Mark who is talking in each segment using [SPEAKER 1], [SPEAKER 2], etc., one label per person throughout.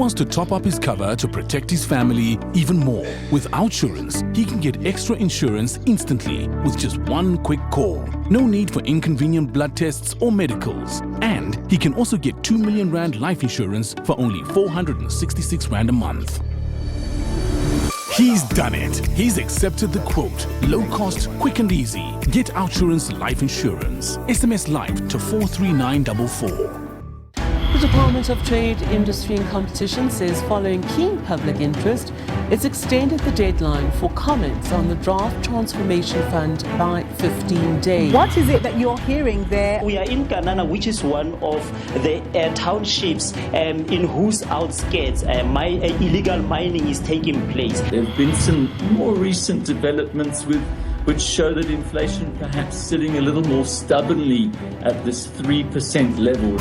[SPEAKER 1] wants to top up his cover to protect his family even more. With Outsurance, he can get extra insurance instantly with just one quick call. No need for inconvenient blood tests or medicals. And he can also get 2 million rand life insurance for only 466 rand a month. He's done it. He's accepted the quote. Low cost, quick and easy. Get Outsurance life insurance. SMS life to 43944.
[SPEAKER 2] The Department of Trade, Industry and Competition says following keen public interest, it's extended the deadline for comments on the draft transformation fund by 15 days.
[SPEAKER 3] What is it that you're hearing there?
[SPEAKER 4] We are in Kanana, which is one of the townships in whose outskirts illegal mining is taking place.
[SPEAKER 5] There have been some more recent developments which show that inflation perhaps sitting a little more stubbornly at this 3% level.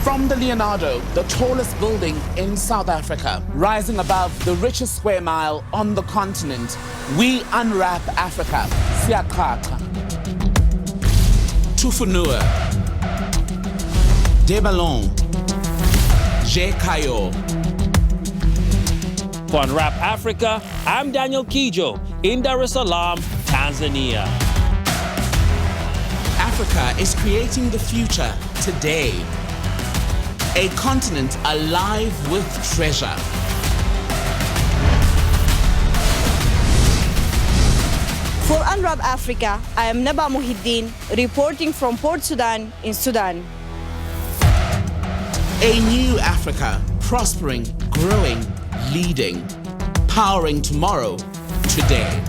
[SPEAKER 6] From the Leonardo, the tallest building in South Africa, rising above the richest square mile on the continent, we unwrap Africa. Siakata, Tufunua, Debalon, Jekayo.
[SPEAKER 7] For Unwrap Africa, I'm Daniel Kijo in Dar es Salaam, Tanzania.
[SPEAKER 6] Africa is creating the future today. A continent alive with treasure.
[SPEAKER 8] For Unwrap Africa, I am Naba Muhiddin, reporting from Port Sudan in Sudan.
[SPEAKER 6] A new Africa, prospering, growing, leading, powering tomorrow, today.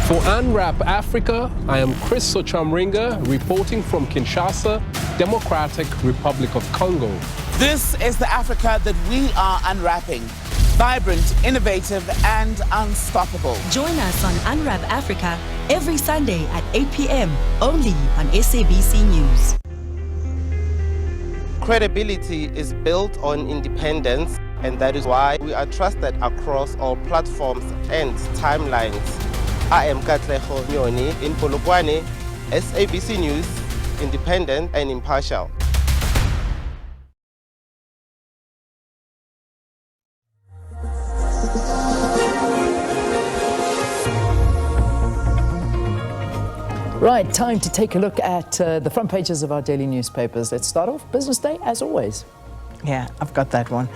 [SPEAKER 9] For Unwrap Africa, I am Chris Sochamringa, reporting from Kinshasa, Democratic Republic of Congo.
[SPEAKER 6] This is the Africa that we are unwrapping. Vibrant, innovative, and unstoppable.
[SPEAKER 10] Join us on Unwrap Africa every Sunday at 8 p.m. only on SABC News.
[SPEAKER 11] Credibility is built on independence, and that is why we are trusted across all platforms and timelines. I am Katleho Nyoni in Polokwane, SABC News, independent and impartial.
[SPEAKER 12] Right, time to take a look at the front pages of our daily newspapers. Let's start off Business Day, as always.
[SPEAKER 3] Yeah, I've got that one.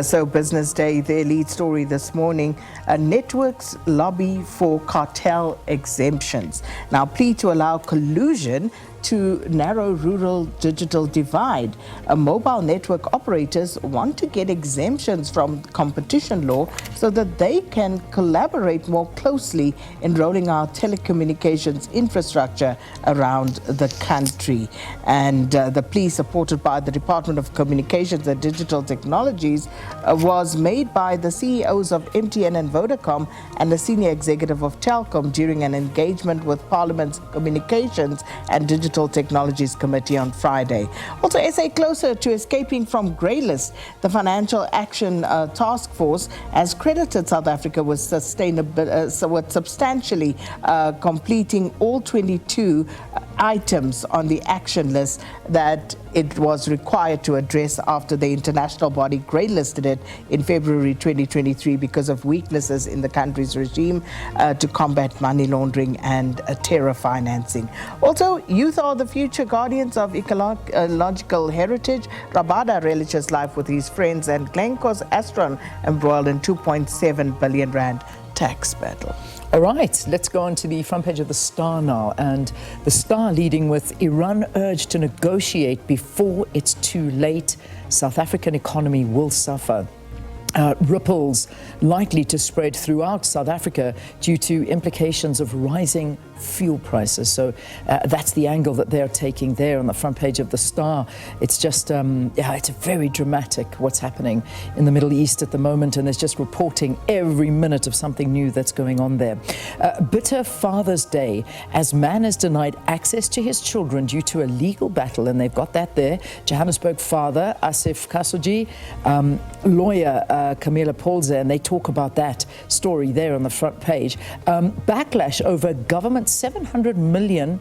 [SPEAKER 3] So Business Day, their lead story this morning, networks lobby for cartel exemptions. Now, plea to allow collusion to narrow rural digital divide. Mobile network operators want to get exemptions from competition law so that they can collaborate more closely in rolling out telecommunications infrastructure around the country. And the plea, supported by the Department of Communications and Digital Technologies, was made by the CEOs of MTN and Vodacom and the senior executive of Telkom during an engagement with Parliament's Communications and Digital Technologies Committee on Friday. Also, SA closer to escaping from grey list. The Financial Action Task Force has credited South Africa with substantially completing all 22 items on the action list that it was required to address after the international body grey-listed it in February 2023 because of weaknesses in the country's regime to combat money laundering and terror financing. Also, youth are the future guardians of ecological heritage. Rabada relishes life with his friends, and Glencore's Astron embroiled in 2.7 billion rand tax battle.
[SPEAKER 12] All right, let's go on to the front page of The Star now. And The Star leading with Iran urged to negotiate before it's too late. South African economy will suffer. Ripples likely to spread throughout South Africa due to implications of rising fuel prices. So that's the angle that they're taking there on the front page of the Star. It's just, it's very dramatic what's happening in the Middle East at the moment, and there's just reporting every minute of something new that's going on there. Bitter Father's Day, as man is denied access to his children due to a legal battle, and they've got that there. Johannesburg father, Asif Kasoji, lawyer Camilla Polze, and they talk about that story there on the front page. Backlash over government 700 million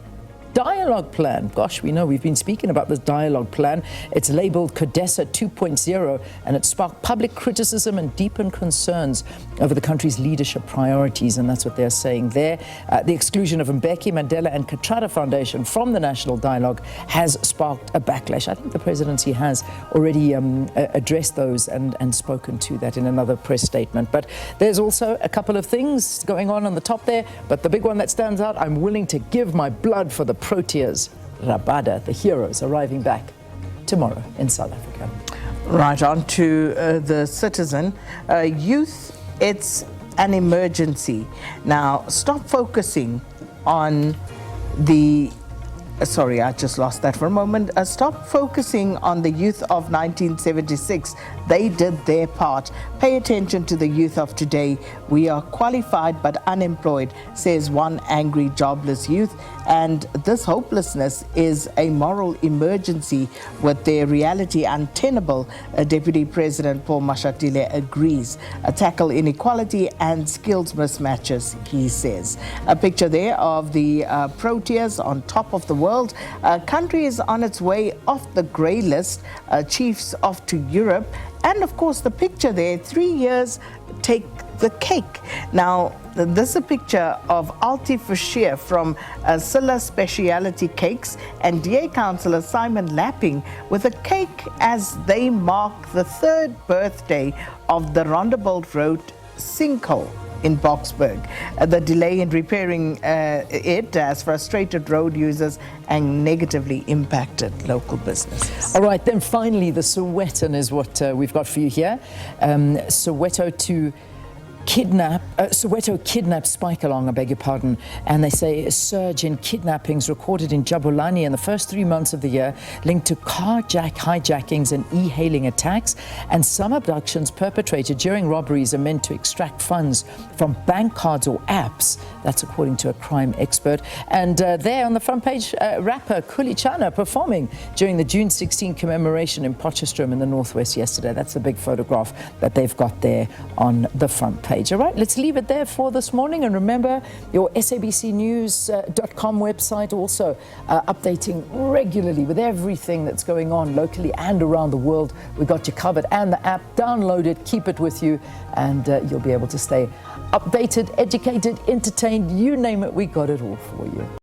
[SPEAKER 12] dialogue plan. Gosh, we know we've been speaking about this dialogue plan. It's labeled CODESA 2.0, and it sparked public criticism and deepened concerns over the country's leadership priorities, and that's what they're saying there. The exclusion of Mbeki, Mandela and Katrada Foundation from the national dialogue has sparked a backlash. I think the presidency has already addressed those and spoken to that in another press statement. But there's also a couple of things going on the top there, but the big one that stands out, I'm willing to give my blood for the Proteas. Rabada, the heroes, arriving back tomorrow in South Africa.
[SPEAKER 3] Right, on to the Citizen. Youth, it's an emergency. Now, stop focusing on the... Sorry, I just lost that for a moment. Stop focusing on the youth of 1976. They did their part. Pay attention to the youth of today. We are qualified but unemployed, says one angry, jobless youth. And this hopelessness is a moral emergency with their reality untenable. Deputy President Paul Mashatile agrees. Tackle inequality and skills mismatches, he says. A picture there of the Proteas on top of the world. Country is on its way off the grey list. Chiefs off to Europe. And of course, the picture there, 3 years take the cake. Now, this is a picture of Alti Fashir from Silla Speciality Cakes and DA Councillor Simon Lapping with a cake as they mark the 3rd birthday of the Rondebolt Road sinkhole in Boksburg. The delay in repairing it has frustrated road users and negatively impacted local businesses.
[SPEAKER 12] All right, then finally, the Sowetan is what we've got for you here. Soweto kidnapped Spike Along, I beg your pardon, and they say a surge in kidnappings recorded in Jabulani in the first 3 months of the year, linked to hijackings and e-hailing attacks, and some abductions perpetrated during robberies are meant to extract funds from bank cards or apps. That's according to a crime expert. And there on the front page, rapper Kulichana performing during the June 16 commemoration in Potchefstroom in the northwest yesterday. That's the big photograph that they've got there on the front page. All right, let's leave it there for this morning. And remember, your SABCnews.com website also updating regularly with everything that's going on locally and around the world. We got you covered. And the app, download it, keep it with you, and you'll be able to stay updated, educated, entertained, you name it, we got it all for you.